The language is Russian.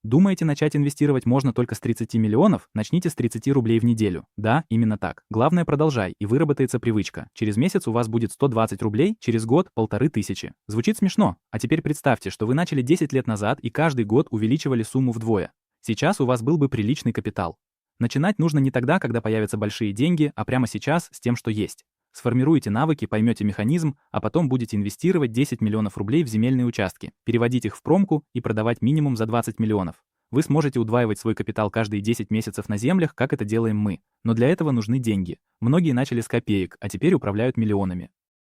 Думаете, начать инвестировать можно только с 30 миллионов? Начните с 30 рублей в неделю. Да, именно так. Главное, продолжай, и выработается привычка. Через месяц у вас будет 120 рублей, через год — 1500. Звучит смешно. А теперь представьте, что вы начали 10 лет назад и каждый год увеличивали сумму вдвое. Сейчас у вас был бы приличный капитал. Начинать нужно не тогда, когда появятся большие деньги, а прямо сейчас с тем, что есть. Сформируете навыки, поймете механизм, а потом будете инвестировать 10 миллионов рублей в земельные участки, переводить их в промку и продавать минимум за 20 миллионов. Вы сможете удваивать свой капитал каждые 10 месяцев на землях, как это делаем мы. Но для этого нужны деньги. Многие начали с копеек, а теперь управляют миллионами.